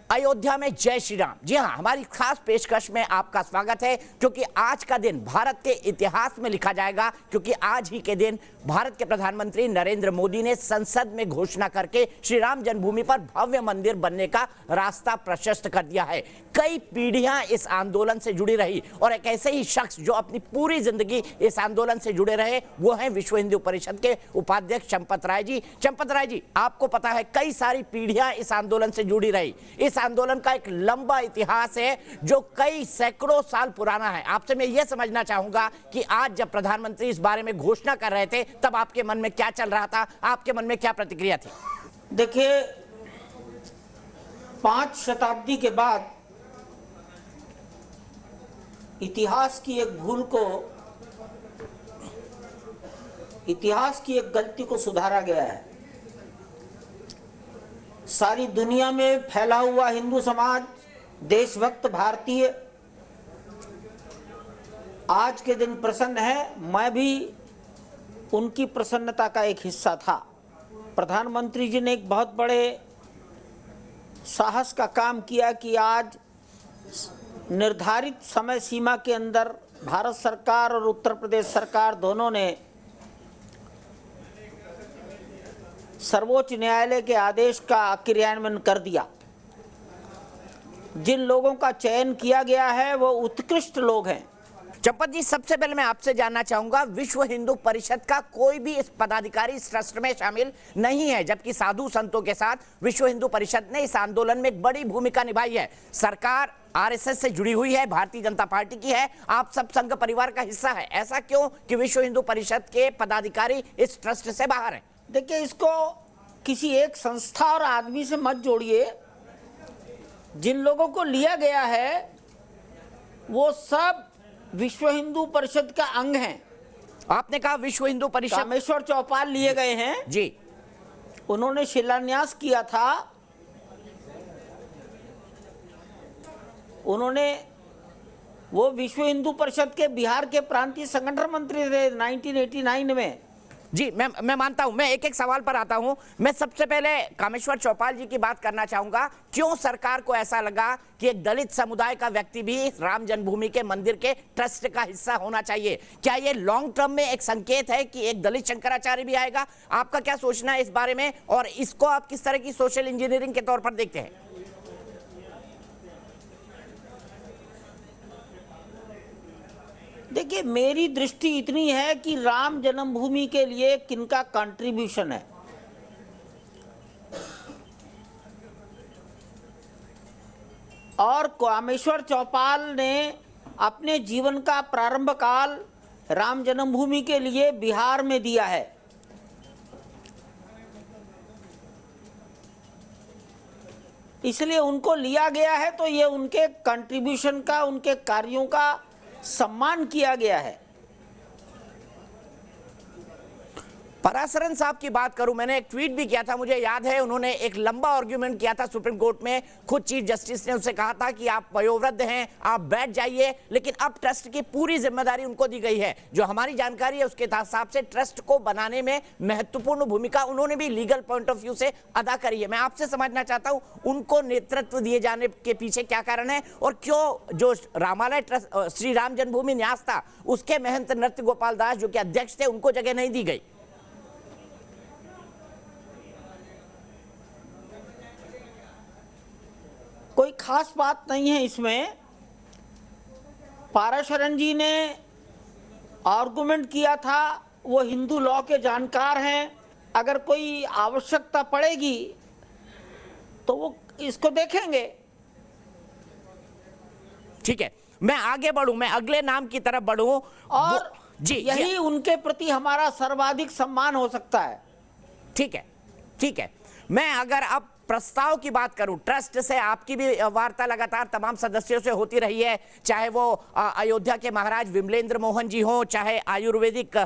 अयोध्या में जय श्री राम। जी हां, हमारी खास पेशकश में आपका स्वागत है, क्योंकि आज का दिन भारत के इतिहास में लिखा जाएगा, क्योंकि आज ही के दिन भारत के प्रधानमंत्री नरेंद्र मोदी ने संसद में घोषणा करके श्री राम जन्मभूमि पर भव्य मंदिर बनने का रास्ता प्रशस्त कर दिया है। कई पीढ़ियां इस आंदोलन से जुड़ी रही और एक ऐसे ही शख्स जो अपनी पूरी जिंदगी इस आंदोलन से जुड़े रहे, वो हैं विश्व हिंदू परिषद के उपाध्यक्ष चंपत राय जी। चंपत राय जी, आपको पता है कई सारी पीढ़ियां इस आंदोलन से जुड़ी रही। इस आंदोलन का एक लंबा इतिहास है जो कई सैकड़ों साल पुराना है। आपसे मैं यह समझना चाहूंगा कि आज जब प्रधानमंत्री इस बारे में घोषणा कर रहे थे, तब आपके मन में क्या चल रहा था, आपके मन में क्या प्रतिक्रिया थी? देखिए, 5 शताब्दी के बाद इतिहास की एक भूल को, इतिहास की एक गलती को सुधारा गया है। सारी दुनिया में फैला हुआ हिंदू समाज, देशभक्त भारतीय आज के दिन प्रसन्न है। मैं भी उनकी प्रसन्नता का एक हिस्सा था। प्रधानमंत्री जी ने एक बहुत बड़े साहस का काम किया कि आज निर्धारित समय सीमा के अंदर भारत सरकार और उत्तर प्रदेश सरकार दोनों ने सर्वोच्च न्यायालय के आदेश का क्रियान्वयन कर दिया। जिन लोगों का चयन किया गया है वो उत्कृष्ट लोग हैं। चंपत जी, सबसे पहले मैं आपसे जानना चाहूंगा, विश्व हिंदू परिषद का कोई भी इस पदाधिकारी इस ट्रस्ट में शामिल नहीं है, जबकि साधु संतों के साथ विश्व हिंदू परिषद ने इस आंदोलन में एक बड़ी भूमिका निभाई है। सरकार आरएसएस से जुड़ी हुई है, भारतीय जनता पार्टी की है, आप सब संघ परिवार का हिस्सा है। ऐसा क्यों कि विश्व हिंदू परिषद के पदाधिकारी इस ट्रस्ट से बाहर हैं? देखिए, इसको किसी एक संस्था और आदमी से मत जोड़िए। जिन लोगों को लिया गया है वो सब विश्व हिंदू परिषद का अंग हैं। आपने कहा विश्व हिंदू परिषद। कामेश्वर चौपाल लिए गए हैं जी, उन्होंने शिलान्यास किया था। उन्होंने, वो विश्व हिंदू परिषद के बिहार के प्रांतीय संगठन मंत्री थे 1989 में। जी, मैं मानता हूं। मैं एक एक सवाल पर आता हूं। मैं सबसे पहले कामेश्वर चौपाल जी की बात करना चाहूंगा। क्यों सरकार को ऐसा लगा कि एक दलित समुदाय का व्यक्ति भी राम जन्मभूमि के मंदिर के ट्रस्ट का हिस्सा होना चाहिए? क्या ये लॉन्ग टर्म में एक संकेत है कि एक दलित शंकराचार्य भी आएगा? आपका क्या सोचना है इस बारे में, और इसको आप किस तरह की सोशल इंजीनियरिंग के तौर पर देखते हैं? देखिए, मेरी दृष्टि इतनी है कि राम जन्मभूमि के लिए किनका कंट्रीब्यूशन है। और कामेश्वर चौपाल ने अपने जीवन का प्रारंभ काल राम जन्मभूमि के लिए बिहार में दिया है। इसलिए उनको लिया गया है, तो ये उनके कंट्रीब्यूशन का, उनके कार्यों का सम्मान किया गया है। पराशरन साहब की बात करूं, मैंने एक ट्वीट भी किया था, मुझे याद है, उन्होंने एक लंबा आर्ग्यूमेंट किया था सुप्रीम कोर्ट में। खुद चीफ जस्टिस ने उनसे कहा था कि आप वयोवृद्ध हैं, आप बैठ जाइए, लेकिन अब ट्रस्ट की पूरी जिम्मेदारी उनको दी गई है। जो हमारी जानकारी है उसके हिसाब से ट्रस्ट को बनाने में महत्वपूर्ण भूमिका उन्होंने भी लीगल पॉइंट ऑफ व्यू से अदा करी है। मैं आपसे समझना चाहता हूं, उनको नेतृत्व दिए जाने के पीछे क्या कारण है, और क्यों जो रामालय ट्रस्ट, श्री राम जन्मभूमि न्यास था, उसके महंत नृत्य गोपाल दास जो कि अध्यक्ष थे, उनको जगह नहीं दी गई? कोई खास बात नहीं है इसमें। पाराशरन जी ने आर्गुमेंट किया था, वो हिंदू लॉ के जानकार हैं। अगर कोई आवश्यकता पड़ेगी तो वो इसको देखेंगे। ठीक है, मैं आगे बढ़ूं, मैं अगले नाम की तरफ बढ़ूं, और जी, यही उनके प्रति हमारा सर्वाधिक सम्मान हो सकता है। ठीक है, ठीक है। मैं अगर अब प्रस्ताव की बात करूं, ट्रस्ट से आपकी भी वार्ता लगातार तमाम सदस्यों से होती रही है, चाहे वो अयोध्या के महाराज विमलेंद्र मोहन जी हो, चाहे आयुर्वेदिक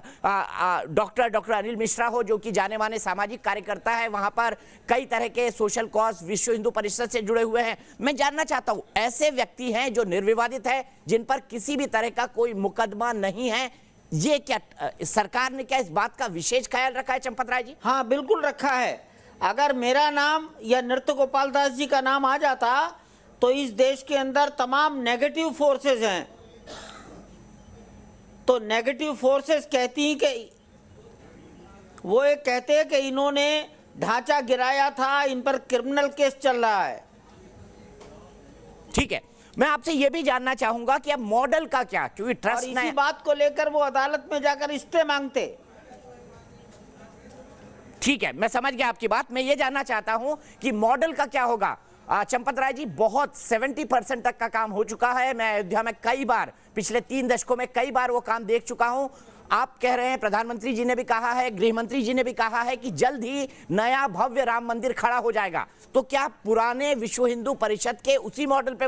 डॉक्टर अनिल मिश्रा हो, जो कि जाने माने सामाजिक कार्यकर्ता है। वहां पर कई तरह के सोशल कॉज विश्व हिंदू परिषद से जुड़े हुए हैं। मैं जानना चाहता हूं, ऐसे व्यक्ति हैं जो निर्विवादित है, जिन पर किसी भी तरह का कोई मुकदमा नहीं है, ये क्या सरकार ने क्या इस बात का विशेष ख्याल रखा है चंपत राय जी? हाँ, बिल्कुल रखा है। अगर मेरा नाम या नृत्य गोपाल दास जी का नाम आ जाता तो इस देश के अंदर तमाम नेगेटिव फोर्सेस हैं, तो नेगेटिव फोर्सेस कहती हैं कि वो एक कहते हैं कि इन्होंने ढांचा गिराया था, इन पर क्रिमिनल केस चल रहा है। ठीक है, मैं आपसे यह भी जानना चाहूंगा कि अब मॉडल का क्या, क्योंकि और ट्रस्ट इसी बात को लेकर वो अदालत में जाकर स्टे मांगते। ठीक है, मैं समझ गया आपकी बात। मैं ये जानना चाहता हूं कि मॉडल का क्या होगा। चंपत राय जी, बहुत 70% तक का काम हो चुका है। मैं अयोध्या में कई बार, पिछले 3 दशकों में कई बार वो काम देख चुका हूं। आप कह रहे हैं, प्रधानमंत्री जी ने भी कहा है, गृह मंत्री जी ने भी कहा है कि जल्द ही नया भव्य राम मंदिर खड़ा हो जाएगा। तो क्या पुराने विश्व हिंदू परिषद के उसी मॉडल पे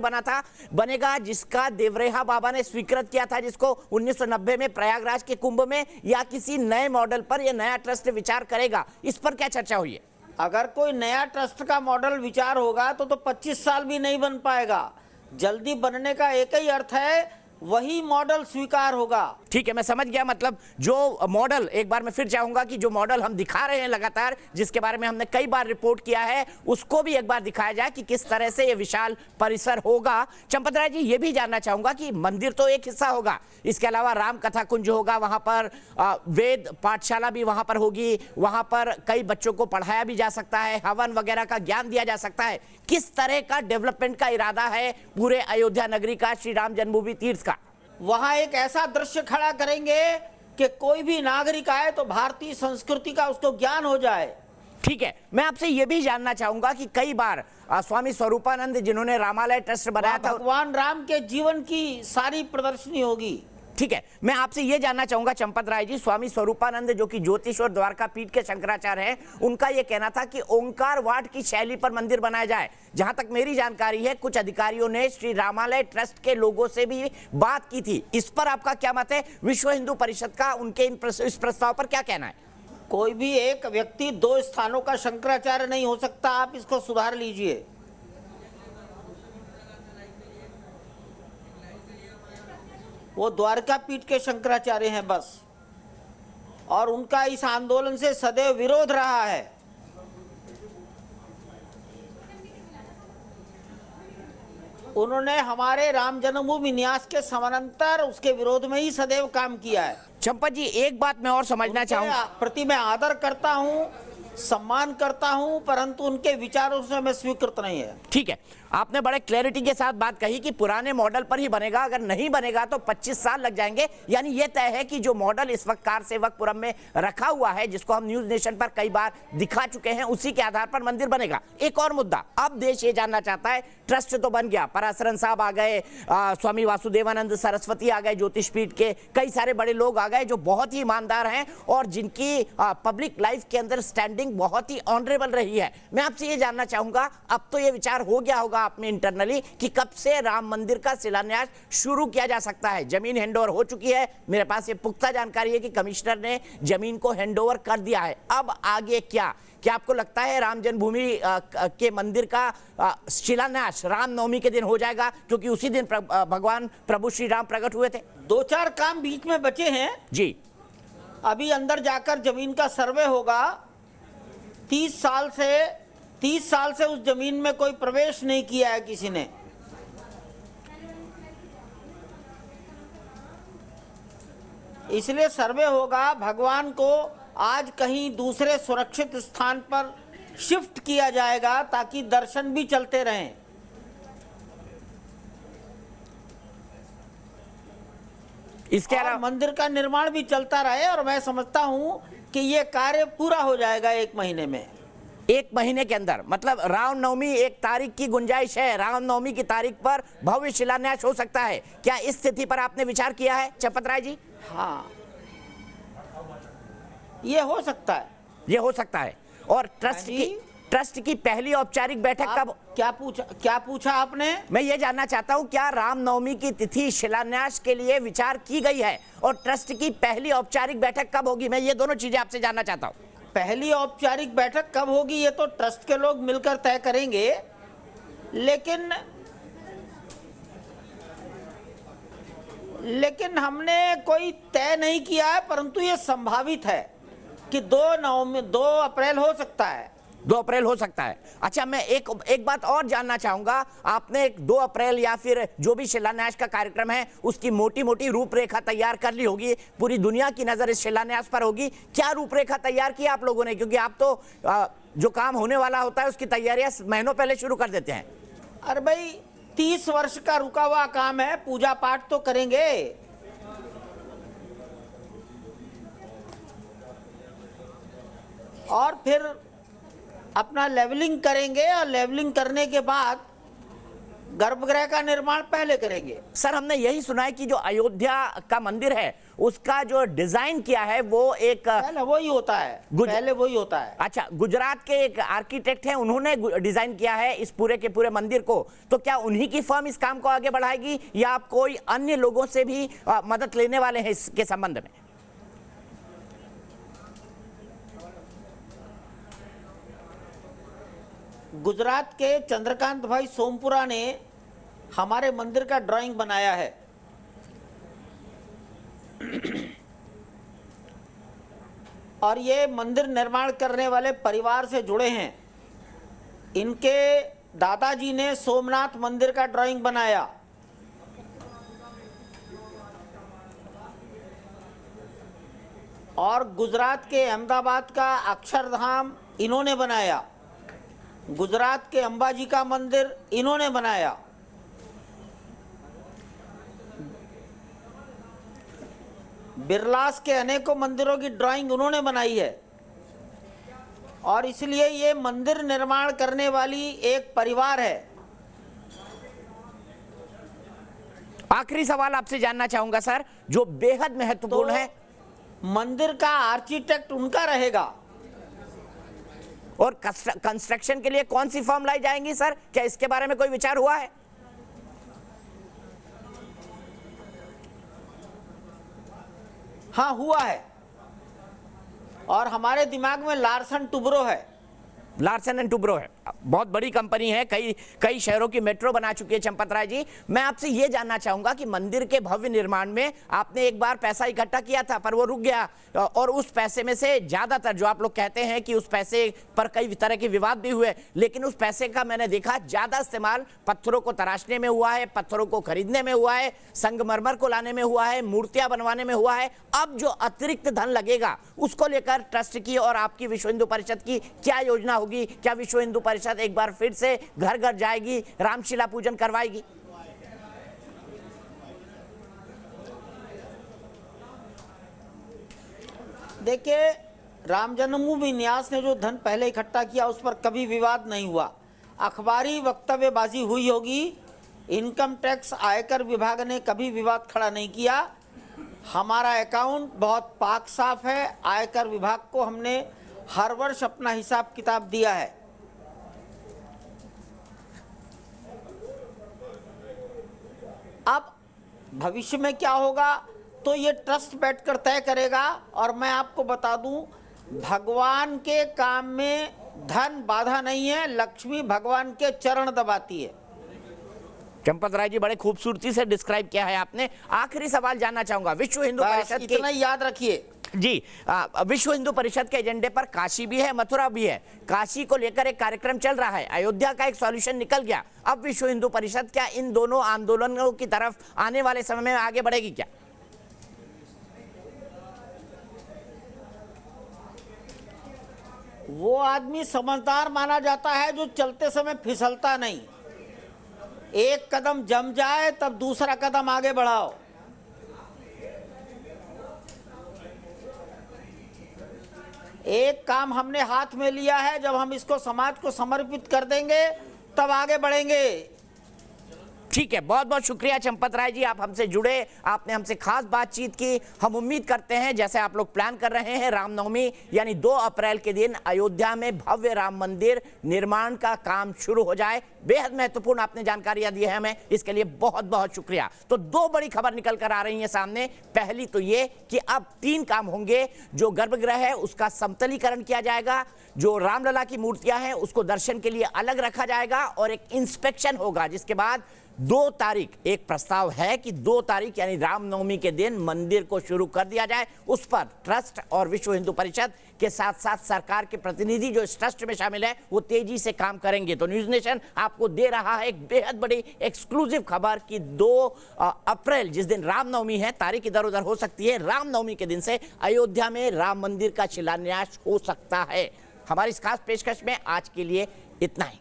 बनेगा जिसका देवरेहा बाबा ने स्वीकृत किया था, जिसको 1990 में प्रयागराज के कुंभ में, या किसी नए मॉडल पर यह नया ट्रस्ट विचार करेगा? इस पर क्या चर्चा हुई है? अगर कोई नया ट्रस्ट का मॉडल विचार होगा तो 25 साल भी नहीं बन पाएगा। जल्दी बनने का एक ही अर्थ है, वही मॉडल स्वीकार होगा। ठीक है, मैं समझ गया। मतलब जो मॉडल, एक बार मैं फिर चाहूंगा कि जो मॉडल हम दिखा रहे हैं लगातार, जिसके बारे में हमने कई बार रिपोर्ट किया है, उसको भी एक बार दिखाया जाए कि किस तरह से ये विशाल परिसर होगा। चंपत राय जी, ये भी जानना चाहूंगा कि मंदिर तो एक हिस्सा होगा, इसके अलावा राम कथा कुंज होगा, वहां पर वेद पाठशाला भी वहां पर होगी, वहां पर कई बच्चों को पढ़ाया भी जा सकता है, हवन वगैरह का ज्ञान दिया जा सकता है। किस तरह का डेवलपमेंट का इरादा है पूरे अयोध्या नगरी का, श्री राम जन्मभूमि तीर्थ का? वहां एक ऐसा दृश्य खड़ा करेंगे कि कोई भी नागरिक आए तो भारतीय संस्कृति का उसको ज्ञान हो जाए। ठीक है, मैं आपसे यह भी जानना चाहूंगा कि कई बार स्वामी स्वरूपानंद, जिन्होंने रामालय ट्रस्ट बनाया था, भगवान राम के जीवन की सारी प्रदर्शनी होगी। ठीक है, मैं आपसे यह जानना चाहूंगा चंपत राय जी, स्वामी स्वरूपानंद जो कि ज्योतिष और द्वारका पीठ के शंकराचार्य हैं, उनका यह कहना था कि ओंकार वाट की शैली पर मंदिर बनाया जाए। जहां तक मेरी जानकारी है, कुछ अधिकारियों ने श्री रामालय ट्रस्ट के लोगों से भी बात की थी। इस पर आपका क्या मत है? विश्व हिंदू परिषद का उनके इस प्रस्ताव पर क्या कहना है? कोई भी एक व्यक्ति 2 स्थानों का शंकराचार्य नहीं हो सकता, आप इसको सुधार लीजिए। वो द्वारका पीठ के शंकराचार्य हैं बस, और उनका इस आंदोलन से सदैव विरोध रहा है। उन्होंने हमारे राम जन्मभूमि न्यास के समानांतर उसके विरोध में ही सदैव काम किया है। चंपत जी, एक बात मैं और समझना चाहूंगा। प्रति मैं आदर करता हूं, सम्मान करता हूं, परंतु उनके विचारों से मैं स्वीकृत नहीं है। ठीक है, आपने बड़े क्लैरिटी के साथ बात कही कि पुराने मॉडल पर ही बनेगा, अगर नहीं बनेगा तो 25 साल लग जाएंगे। यानी यह तय है कि जो मॉडल इस वक्त कार सेवकपुरम में रखा हुआ है, जिसको हम न्यूज नेशन पर कई बार दिखा चुके हैं, उसी के आधार पर मंदिर बनेगा। एक और मुद्दा, अब देश ये जानना चाहता है, ट्रस्ट तो बन गया, पराशरन साहब आ गए, स्वामी वासुदेवानंद सरस्वती आ गए, ज्योतिष पीठ के कई सारे बड़े लोग आ गए जो बहुत ही ईमानदार हैं और जिनकी पब्लिक लाइफ के अंदर स्टैंडिंग बहुत ही ऑनरेबल रही है। मैं आपसे ये जानना चाहूंगा, अब तो ये विचार हो गया होगा आप में इंटरनली कि कब से राम मंदिर का शिलान्यास शुरू किया जा सकता है? जमीन हैंडओवर हो चुकी है, मेरे पास ये पुख्ता जानकारी है कि कमिश्नर ने जमीन को हैंडओवर कर दिया है। अब आगे क्या आपको लगता है राम जन्मभूमि के मंदिर का शिलान्यास रामनवमी के दिन हो जाएगा? क्योंकि उसी दिन भगवान प्रभु श्री राम प्रकट हुए थे। 2-4 काम बीच में बचे हैं जी। अभी अंदर जाकर जमीन का सर्वे होगा। 30 साल से उस जमीन में कोई प्रवेश नहीं किया है किसी ने। इसलिए सर्वे होगा। भगवान को आज कहीं दूसरे सुरक्षित स्थान पर शिफ्ट किया जाएगा ताकि दर्शन भी चलते रहें। इसके अलावा मंदिर का निर्माण भी चलता रहे, और मैं समझता हूं कि यह कार्य पूरा हो जाएगा 1 महीने में। 1 महीने के अंदर, मतलब रामनवमी 1 तारीख की गुंजाइश है, रामनवमी की तारीख पर भव्य शिलान्यास हो सकता है। क्या इस स्थिति पर आपने विचार किया है चंपत राय जी? हाँ, ये हो सकता है। ये हो सकता है। और ट्रस्ट की पहली औपचारिक बैठक कब? क्या पूछा आपने? मैं ये जानना चाहता हूं, क्या रामनवमी की तिथि शिलान्यास के लिए विचार की गई है, और ट्रस्ट की पहली औपचारिक बैठक कब होगी? मैं ये दोनों चीजें आपसे जानना चाहता हूं। पहली औपचारिक बैठक कब होगी ये तो ट्रस्ट के लोग मिलकर तय करेंगे, लेकिन हमने कोई तय नहीं किया है, परंतु ये संभावित है कि 2 अप्रैल हो सकता है। 2 अप्रैल हो सकता है। अच्छा, मैं एक बात और जानना चाहूंगा, आपने 2 अप्रैल या फिर जो भी शिलान्यास का कार्यक्रम है उसकी मोटी मोटी रूपरेखा तैयार कर ली होगी, पूरी दुनिया की नजर इस शिलान्यास पर होगी। क्या रूपरेखा तैयार की आप लोगों ने? क्योंकि आप तो जो काम होने वाला होता है उसकी तैयारियां महीनों पहले शुरू कर देते हैं। अरे भाई, 30 वर्ष का रुका हुआ काम है, पूजा पाठ तो करेंगे। और फिर अपना लेवलिंग करेंगे, और लेवलिंग करने के बाद गर्भगृह का निर्माण पहले करेंगे। सर, हमने यही सुना है कि जो अयोध्या का मंदिर है उसका जो डिजाइन किया है वो एक पहले वही होता है, पहले वही होता है। अच्छा, गुजरात के एक आर्किटेक्ट हैं, उन्होंने डिजाइन किया है इस पूरे के पूरे मंदिर को। तो क्या उन्हीं की फर्म इस काम को आगे बढ़ाएगी या आप कोई अन्य लोगों से भी मदद लेने वाले हैं इसके संबंध में? गुजरात के चंद्रकांत भाई सोमपुरा ने हमारे मंदिर का ड्राइंग बनाया है। और ये मंदिर निर्माण करने वाले परिवार से जुड़े हैं। इनके दादाजी ने सोमनाथ मंदिर का ड्राइंग बनाया। और गुजरात के अहमदाबाद का अक्षरधाम इन्होंने बनाया। गुजरात के अंबाजी का मंदिर इन्होंने बनाया। बिरलास के अनेकों मंदिरों की ड्राइंग उन्होंने बनाई है। और इसलिए ये मंदिर निर्माण करने वाली एक परिवार है। आखिरी सवाल आपसे जानना चाहूंगा सर, जो बेहद महत्वपूर्ण है, मंदिर का आर्किटेक्ट उनका रहेगा। और कंस्ट्रक्शन के लिए कौन सी फर्म लाई जाएंगी सर? क्या इसके बारे में कोई विचार हुआ है? हाँ, हुआ है। और हमारे दिमाग में लार्सन टुब्रो है। लार्सन एंड टुब्रो है, बहुत बड़ी कंपनी है, कई शहरों की मेट्रो बना चुकी है। चंपत राय जी, मैं आपसे यह जानना चाहूंगा कि मंदिर के भव्य निर्माण में आपने एक बार पैसा इकट्ठा किया था पर वो रुक गया, और उस पैसे में से ज्यादातर, जो आप लोग कहते हैं कि उस पैसे पर कई तरह के विवाद भी हुए, लेकिन उस पैसे का मैंने देखा ज्यादा इस्तेमाल पत्थरों को तराशने में हुआ है, पत्थरों को खरीदने में हुआ है, संगमरमर को लाने में हुआ है, मूर्तियां बनवाने में हुआ है। अब जो अतिरिक्त धन लगेगा उसको लेकर ट्रस्ट की और आपकी विश्व हिंदू परिषद की क्या योजना होगी? क्या विश्व हिंदू परिषद एक बार फिर से घर घर जाएगी, रामशिला पूजन करवाएगी? देखिए, राम जन्मभूमि न्यास ने जो धन पहले इकट्ठा किया उस पर कभी विवाद नहीं हुआ। अखबारी वक्तव्यबाजी हुई होगी। इनकम टैक्स आयकर विभाग ने कभी विवाद खड़ा नहीं किया। हमारा अकाउंट बहुत पाक साफ है। आयकर विभाग को हमने हर वर्ष अपना हिसाब किताब दिया है। अब भविष्य में क्या होगा तो ये ट्रस्ट बैठकर तय करेगा। और मैं आपको बता दूं, भगवान के काम में धन बाधा नहीं है, लक्ष्मी भगवान के चरण दबाती है। चंपत राय जी, बड़े खूबसूरती से डिस्क्राइब किया है आपने। आखिरी सवाल जानना चाहूंगा, विश्व हिंदू परिषद इतना याद रखिए जी, विश्व हिंदू परिषद के एजेंडे पर काशी भी है, मथुरा भी है। काशी को लेकर एक कार्यक्रम चल रहा है, अयोध्या का एक सॉल्यूशन निकल गया। अब विश्व हिंदू परिषद क्या इन दोनों आंदोलनों की तरफ आने वाले समय में आगे बढ़ेगी क्या? वो आदमी समझदार माना जाता है जो चलते समय फिसलता नहीं। एक कदम जम जाए तब दूसरा कदम आगे बढ़ाओ। एक काम हमने हाथ में लिया है, जब हम इसको समाज को समर्पित कर देंगे तब आगे बढ़ेंगे। ठीक है, बहुत बहुत शुक्रिया चंपत राय जी, आप हमसे जुड़े, आपने हमसे खास बातचीत की। हम उम्मीद करते हैं जैसे आप लोग प्लान कर रहे हैं, रामनवमी यानी 2 अप्रैल के दिन अयोध्या में भव्य राम मंदिर निर्माण का काम शुरू हो जाए। बेहद महत्वपूर्ण आपने जानकारियां दी है हमें, इसके लिए बहुत बहुत शुक्रिया। तो 2 बड़ी खबर निकल कर आ रही है सामने। पहली तो ये कि अब 3 काम होंगे। जो गर्भगृह है उसका समतलीकरण किया जाएगा, जो रामलला की मूर्तियां हैं उसको दर्शन के लिए अलग रखा जाएगा, और एक इंस्पेक्शन होगा जिसके बाद 2 तारीख एक प्रस्ताव है कि 2 तारीख यानी रामनवमी के दिन मंदिर को शुरू कर दिया जाए। उस पर ट्रस्ट और विश्व हिंदू परिषद के साथ साथ सरकार के प्रतिनिधि जो इस ट्रस्ट में शामिल है वो तेजी से काम करेंगे। तो न्यूज़ नेशन आपको दे रहा है एक बेहद बड़ी एक्सक्लूसिव खबर कि 2 अप्रैल जिस दिन रामनवमी है, तारीख इधर उधर हो सकती है, रामनवमी के दिन से अयोध्या में राम मंदिर का शिलान्यास हो सकता है। हमारी इस खास पेशकश में आज के लिए इतना ही।